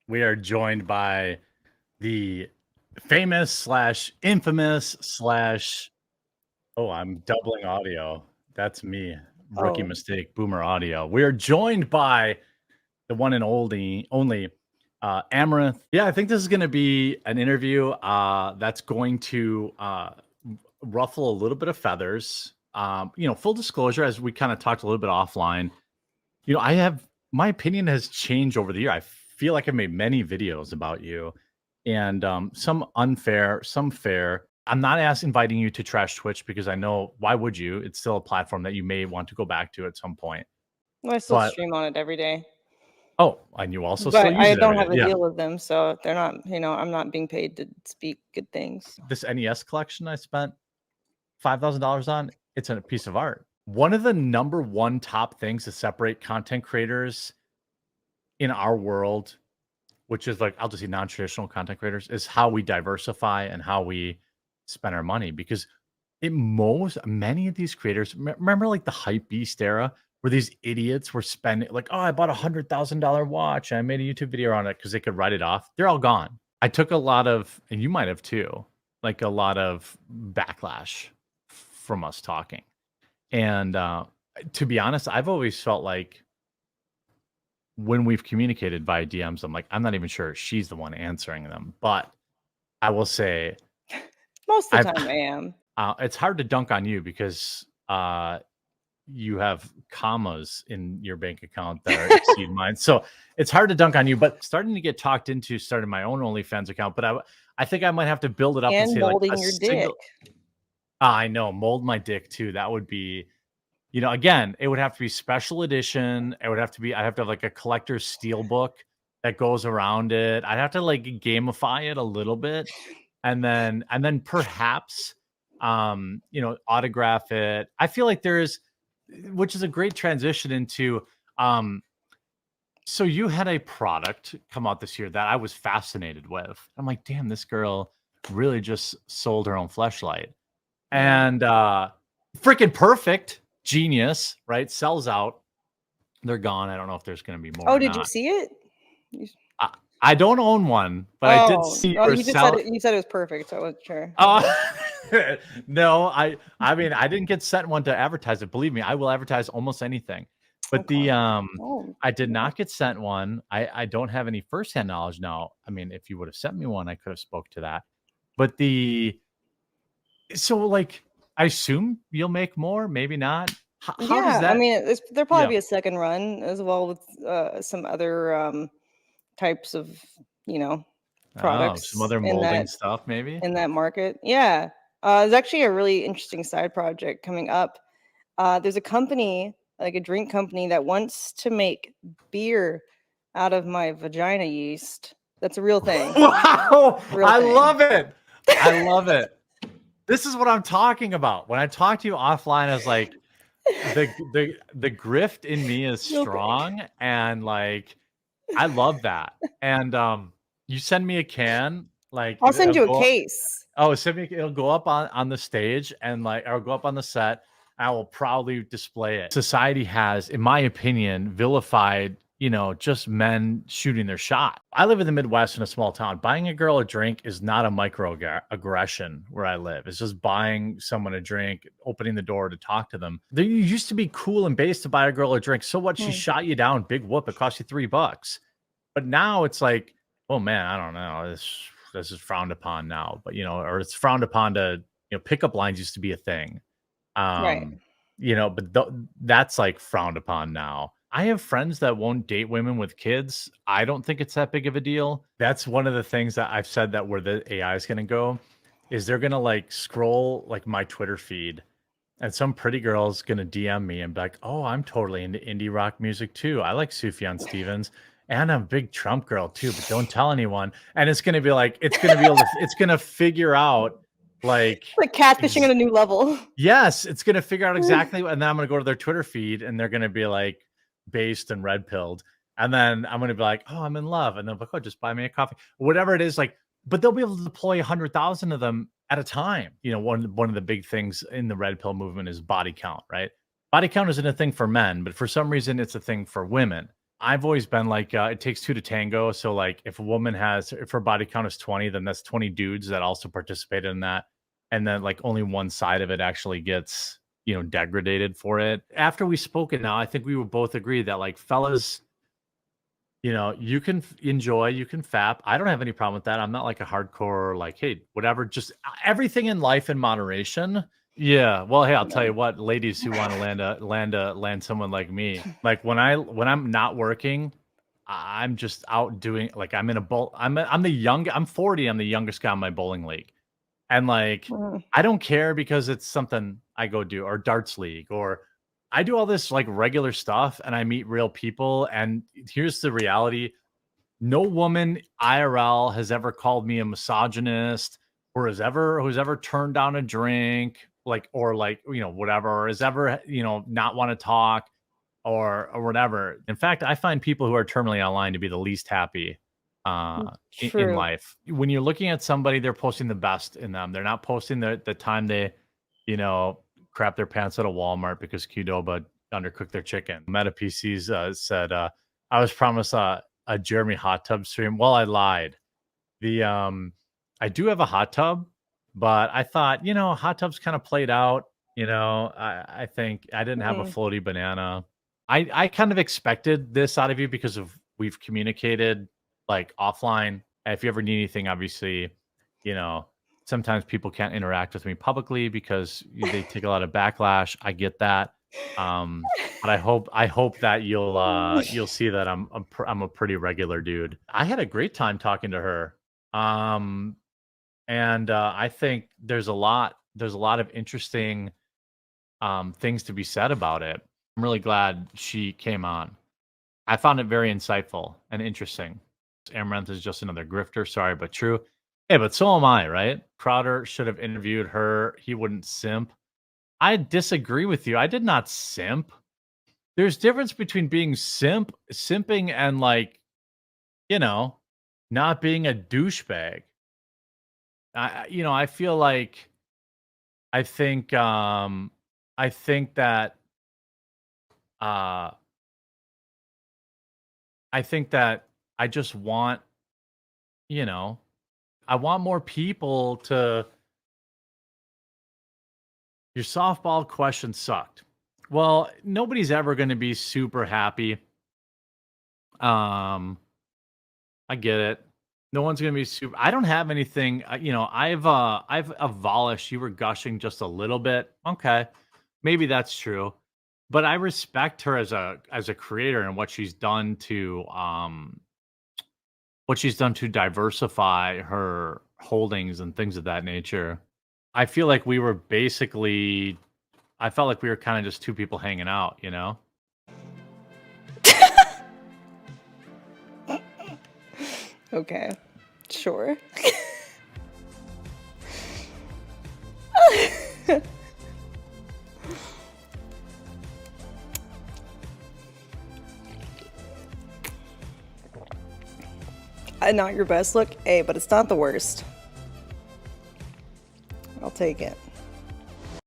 We are joined by the famous slash infamous slash, oh, I'm doubling audio. That's me. Rookie Oh. mistake, boomer audio. We are joined by the one and only Amouranth. Yeah, I think this is going to be an interview that's going to ruffle a little bit of feathers. Full disclosure, as we kind of talked a little bit offline, my opinion has changed over the year. I feel like I've made many videos about you, and some unfair, some fair. I'm not inviting you to trash Twitch because I know, why would you? It's still a platform that you may want to go back to at some point. Well, I still But stream on it every day. oh, and you also still But use I it every don't day. have a Yeah. deal with them, so they're not, I'm not being paid to speak good things. This NES collection I spent $5,000 on, it's a piece of art. One of the number one top things to separate content creators in our world, which is like, I'll just say non-traditional content creators, is how we diversify and how we spend our money. Because many of these creators, remember like the hype beast era, where these idiots were spending like, oh, I bought $100,000 watch and I made a YouTube video on it because they could write it off. They're all gone. I took a lot of, and you might have too, like a lot of backlash from us talking. And to be honest, I've always felt like when we've communicated via DMs, I'm like, I'm not even sure she's the one answering them. But I will say, most of the time I am. It's hard to dunk on you because you have commas in your bank account that exceed mine. So it's hard to dunk on you, but starting to get talked into starting my own OnlyFans account. But I think I might have to build it up and say molding like your dick. I know, mold my dick too. That would be, again, it would have to be special edition. It would have to be, I have to have like a collector's steel book that goes around it. I'd have to like gamify it a little bit. And then perhaps, autograph it. I feel like which is a great transition into, so you had a product come out this year that I was fascinated with. I'm like, damn, this girl really just sold her own fleshlight. And freaking perfect, genius, right? Sells out. They're gone. I don't know if there's going to be more. Oh, did you see it? I don't own one, but I did see. Oh, you said it was perfect, so I wasn't sure. No, I mean, I didn't get sent one to advertise it. Believe me, I will advertise almost anything. But I did not get sent one. I don't have any firsthand knowledge now. I mean, if you would have sent me one, I could have spoke to that. But so like, I assume you'll make more, maybe not. How does that? I mean, there'll probably be a second run as well with some other types of, products. Some other molding stuff, maybe in that market. Yeah. There's actually a really interesting side project coming up. There's a company, like a drink company, that wants to make beer out of my vagina yeast. That's a real thing. Wow. I love it. I love it. This is what I'm talking about. When I talk to you offline, I was like, the grift in me is strong, and like, I love that. And you send me a can, like I'll send you a case. Send me. It'll go up on the stage, and like, I'll go up on the set. I will proudly display it. Society has, in my opinion, vilified, just men shooting their shot. I live in the Midwest in a small town. Buying a girl a drink is not a microaggression where I live. It's just buying someone a drink, opening the door to talk to them. There used to be cool and base to buy a girl a drink. So what? She shot you down. Big whoop. It cost you $3. But now it's like, oh man, I don't know. This is frowned upon now. But or it's frowned upon to, pickup lines used to be a thing. Right. But that's like frowned upon now. I have friends that won't date women with kids. I don't think it's that big of a deal. That's one of the things that I've said, that where the AI is going to go is they're going to like scroll like my Twitter feed, and some pretty girl's going to DM me and be like, oh, I'm totally into indie rock music too. I like Sufjan Stevens, and I'm a big Trump girl too, but don't tell anyone. And it's going to be like, it's going to be able to, it's going to figure out like catfishing at a new level. Yes, it's going to figure out exactly. And then I'm going to go to their Twitter feed, and they're going to be like based and red pilled. And then I'm going to be like, oh, I'm in love. And they'll be like, oh, just buy me a coffee, whatever it is. Like, but they'll be able to deploy 100,000 of them at a time. One of the big things in the red pill movement is body count, right? Body count isn't a thing for men, but for some reason it's a thing for women. I've always been like, it takes two to tango. So like, if her body count is 20, then that's 20 dudes that also participated in that, and then like only one side of it actually gets degraded for it. After we spoke it now, I think we would both agree that like fellas, you can enjoy, you can fap. I don't have any problem with that. I'm not like a hardcore, like, hey, whatever, just everything in life in moderation. Yeah. Well, hey, I'll tell you what, ladies who want to land someone like me, like when I'm not working, I'm just out doing, like, I'm in a bowl. I'm 40. I'm the youngest guy in my bowling league. And like, I don't care because it's something I go do, or darts league, or I do all this like regular stuff and I meet real people. And here's the reality: no woman IRL has ever called me a misogynist, or who's ever turned down a drink, like, or like, whatever, or has ever, not want to talk or whatever. In fact, I find people who are terminally online to be the least happy in True. life. When you're looking at somebody, they're posting the best in them. They're not posting the time they, you know, crap their pants at a Walmart because Qdoba undercooked their chicken. Meta PCs said, I was promised a Jeremy hot tub stream. Well, I lied. I do have a hot tub, but I thought, hot tub's kind of played out. I think I didn't have a floaty banana. I kind of expected this out of you because of we've communicated like offline. If you ever need anything, obviously, you know, sometimes people can't interact with me publicly because they take a lot of backlash. I get that. But I hope that you'll see that I'm a pretty regular dude. I had a great time talking to her. And I think there's a lot of interesting things to be said about it. I'm really glad she came on. I found it very insightful and interesting. Amouranth is just another grifter, sorry but true. Hey, but so am I, right? Crowder should have interviewed her. He wouldn't simp. I disagree with you. I did not simp. There's difference between being simping and like, not being a douchebag. I feel like I think I think that uh I think that I just want, you know, I want more people to. Your softball question sucked. Well, nobody's ever going to be super happy. I get it. No one's going to be super. I don't have anything, I've abolished. You were gushing just a little bit. Okay. Maybe that's true. But I respect her as a creator and what she's done to diversify her holdings and things of that nature. I feel like I felt like we were kind of just two people hanging out, you know? Okay, sure. Not your best look, hey, but it's not the worst. I'll take it.